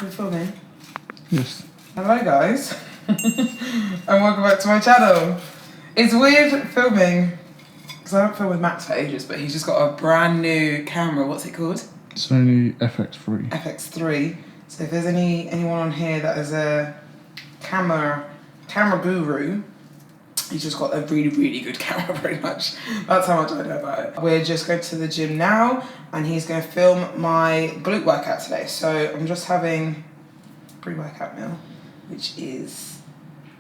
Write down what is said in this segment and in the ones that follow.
We're filming. Yes. Hello guys, and welcome back to my channel. It's weird filming, because I haven't filmed with Max for ages, but he's just got a brand new camera. What's it called? Sony FX3. FX3. So if there's anyone on here that is a camera guru, he's just got a really, really good camera pretty much. That's how much I know about it. We're just going to the gym now, and he's going to film my glute workout today. So I'm just having pre-workout meal, which is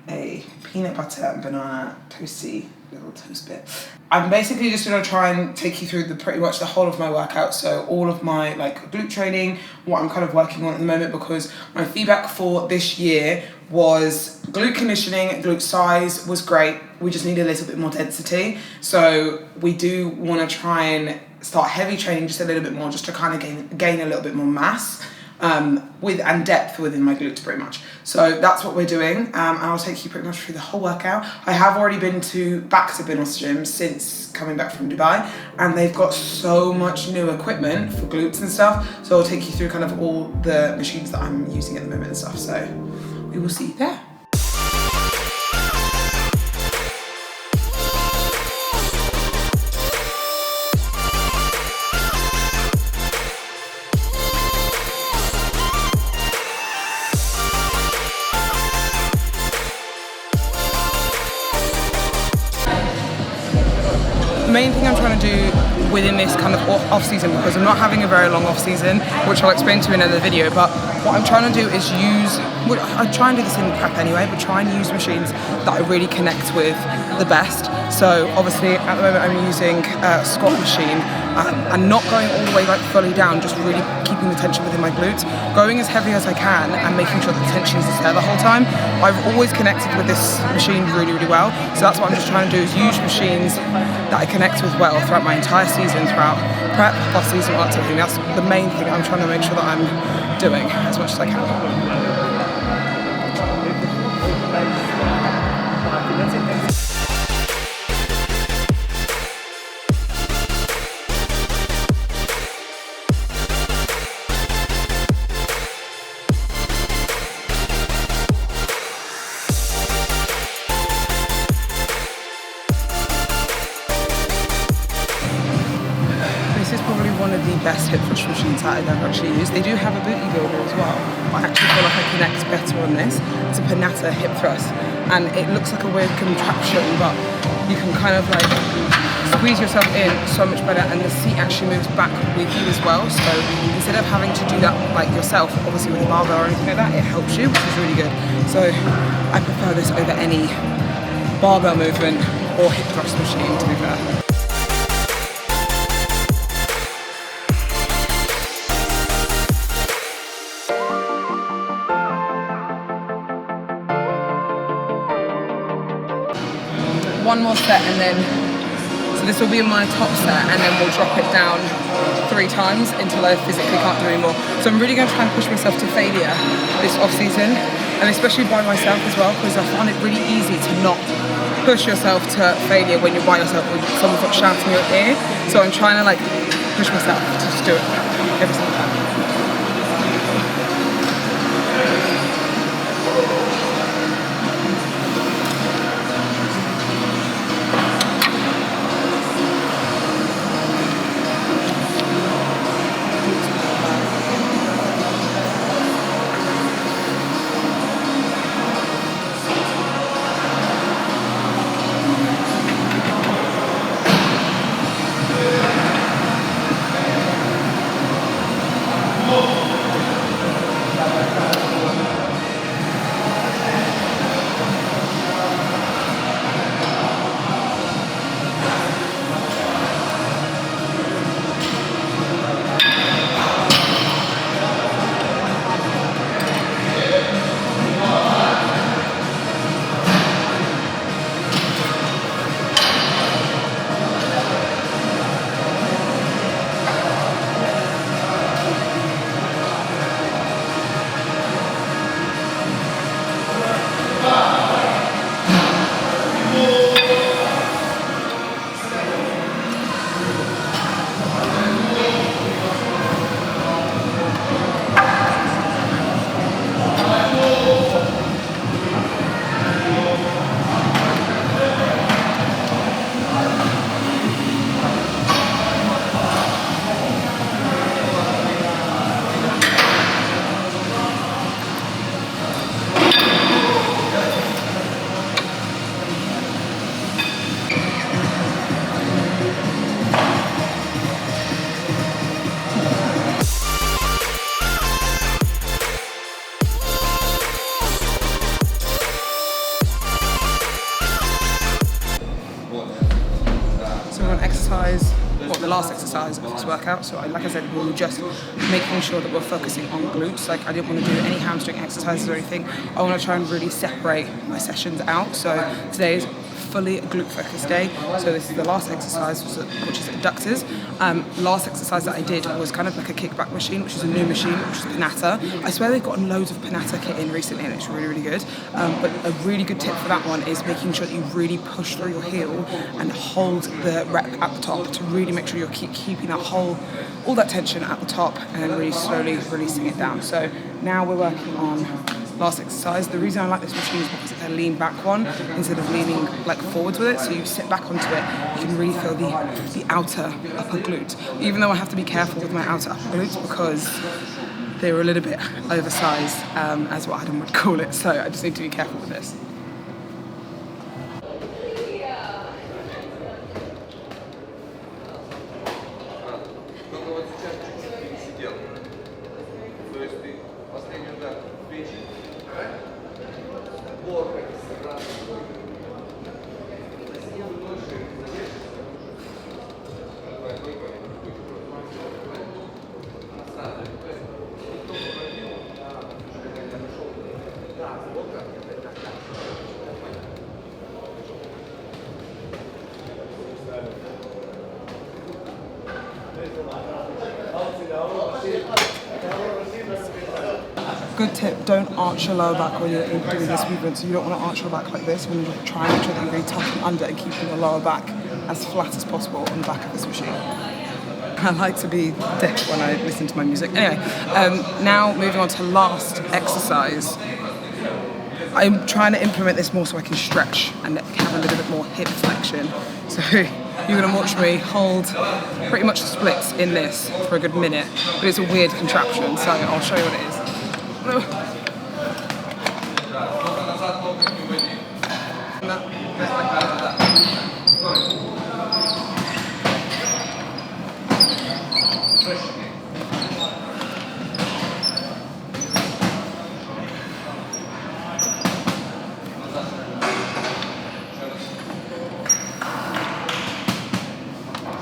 a peanut butter and banana toasty little toast bit. I'm basically just going to try and take you through pretty much the whole of my workout, so all of my glute training, what I'm kind of working on at the moment, because my feedback for this year was glute conditioning, glute size was great, we just need a little bit more density. So we do want to try and start heavy training just a little bit more, just to kind of gain a little bit more mass and depth within my glutes pretty much. So that's what we're doing, and I'll take you pretty much through the whole workout. I have already been back to Binos Gym since coming back from Dubai, and they've got so much new equipment for glutes and stuff, so I'll take you through kind of all the machines that I'm using at the moment and stuff, so we will see you there. The main thing I'm trying to do within this kind of off-season, because I'm not having a very long off-season, which I'll explain to you in another video, but what I'm trying to do is I try and do this in prep anyway, but try and use machines that I really connect with the best. So obviously at the moment I'm using a squat machine, and not going all the way fully down, just really keeping the tension within my glutes, going as heavy as I can and making sure the tension is there the whole time. I've always connected with this machine really, really well, so that's what I'm just trying to do, is use machines that I connect with well throughout my entire season, throughout prep, off-season, all that sort of thing. That's the main thing I'm trying to make sure that I'm doing as much as I can. This is probably one of the best hip thrust machines that I've ever actually used. They do have a booty builder as well, but I actually feel like I connect better on this. It's a Panata hip thrust, and it looks like a weird contraption, but you can kind of squeeze yourself in so much better, and the seat actually moves back with you as well. So instead of having to do that yourself, obviously with a barbell or anything like that, it helps you, which is really good. So I prefer this over any barbell movement or hip thrust machine, to be fair. One more set, and then, so this will be my top set, and then we'll drop it down 3 times until I physically can't do anymore. So I'm really going to try and push myself to failure this off season, and especially by myself as well, because I find it really easy to not push yourself to failure when you're by yourself or someone's shouting in your ear. So I'm trying to push myself to just do it every single time. the last exercise of this workout. So like I said, we were just making sure that we're focusing on glutes. Like I didn't want to do any hamstring exercises or anything. I want to try and really separate my sessions out. So today is fully glute focused day. So this is the last exercise, which is adductors. Last exercise that I did was kind of like a kickback machine, which is a new machine, which is Panatta. I swear they've gotten loads of Panatta kit in recently and it's really, really good. But a really good tip for that one is making sure that you really push through your heel and hold the rep at the top to really make sure you're keeping that all that tension at the top and really slowly releasing it down. So now we're working on last exercise. The reason I like this machine is because it's a lean back one instead of leaning like forwards with it. So you sit back onto it, you can really feel the outer upper glute. Even though I have to be careful with my outer upper glutes because they were a little bit oversized, as what Adam would call it. So I just need to be careful with this. Good tip, don't arch your lower back when you're doing this movement. So you don't want to arch your back like this when you're trying to make sure that you're really tucking under and keeping your lower back as flat as possible on the back of this machine. I like to be deaf when I listen to my music. Anyway, now moving on to last exercise. I'm trying to implement this more so I can stretch and have a little bit more hip flexion. So you're going to watch me hold pretty much the splits in this for a good minute, but it's a weird contraption, so I'll show you what it is.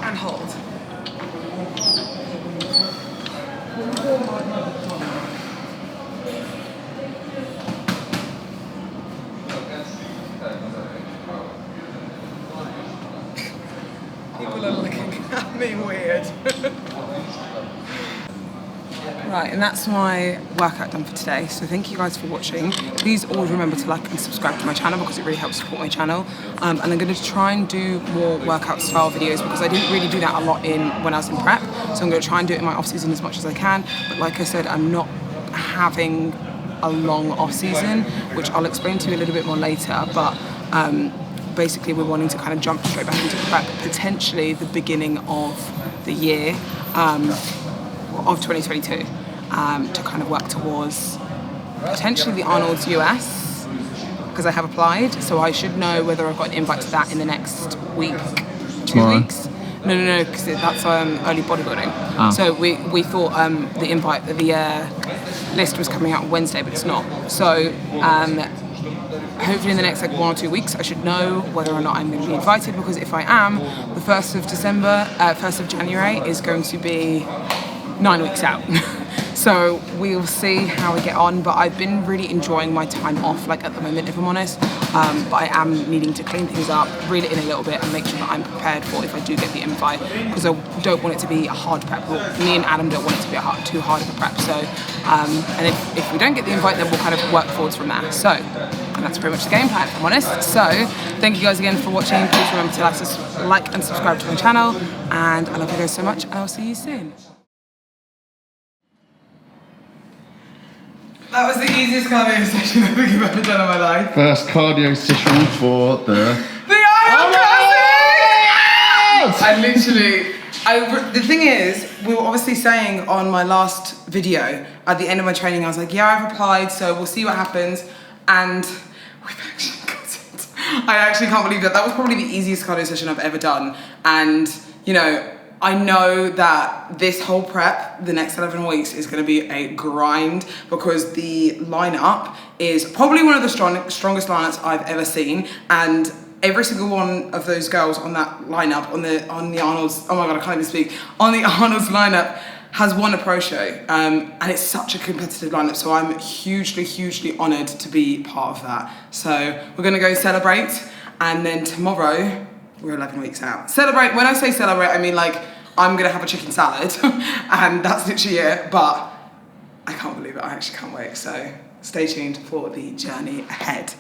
And hold. People are looking at me weird. Right, and that's my workout done for today. So thank you guys for watching. Please always remember to like and subscribe to my channel because it really helps support my channel. And I'm going to try and do more workout style videos because I didn't really do that a lot when I was in prep. So I'm going to try and do it in my off season as much as I can. But like I said, I'm not having a long off season, which I'll explain to you a little bit more later. But basically we're wanting to kind of jump straight back into prep, potentially the beginning of the year of 2022, to kind of work towards potentially the Arnolds US, because I have applied, so I should know whether I've got an invite to that in the next week, 2 weeks. No, because that's early bodybuilding. So we thought the list was coming out on Wednesday, but it's not. So hopefully in the next like 1 or 2 weeks I should know whether or not I'm going to be invited, because if I am, the 1st of January is going to be 9 weeks out. So we'll see how we get on, but I've been really enjoying my time off, like at the moment, if I'm honest. But I am needing to clean things up, reel it in a little bit, and make sure that I'm prepared for if I do get the invite, because I don't want it to be a hard prep. Well, me and Adam don't want it to be too hard of a prep. So, and if we don't get the invite, then we'll kind of work forwards from there. So, and that's pretty much the game plan, if I'm honest. So, thank you guys again for watching. Please remember to like and subscribe to my channel, and I love you guys so much, and I'll see you soon. That was the easiest cardio session I think I've ever done in my life. First cardio session for the The thing is, we were obviously saying on my last video, at the end of my training, I was like, yeah, I've applied, so we'll see what happens. And we've actually got it. I actually can't believe that. That was probably the easiest cardio session I've ever done. And, you know, I know that this whole prep, the next 11 weeks, is going to be a grind, because the lineup is probably one of the strongest lineups I've ever seen. And every single one of those girls on that lineup, on the Arnolds, oh my God, I can't even speak, on the Arnolds lineup has won a pro show. And it's such a competitive lineup, so I'm hugely, hugely honoured to be part of that. So we're gonna go celebrate, and then tomorrow, we're 11 weeks out. Celebrate, when I say celebrate, I mean like, I'm gonna have a chicken salad, and that's literally it, but I can't believe it, I actually can't wait. So stay tuned for the journey ahead.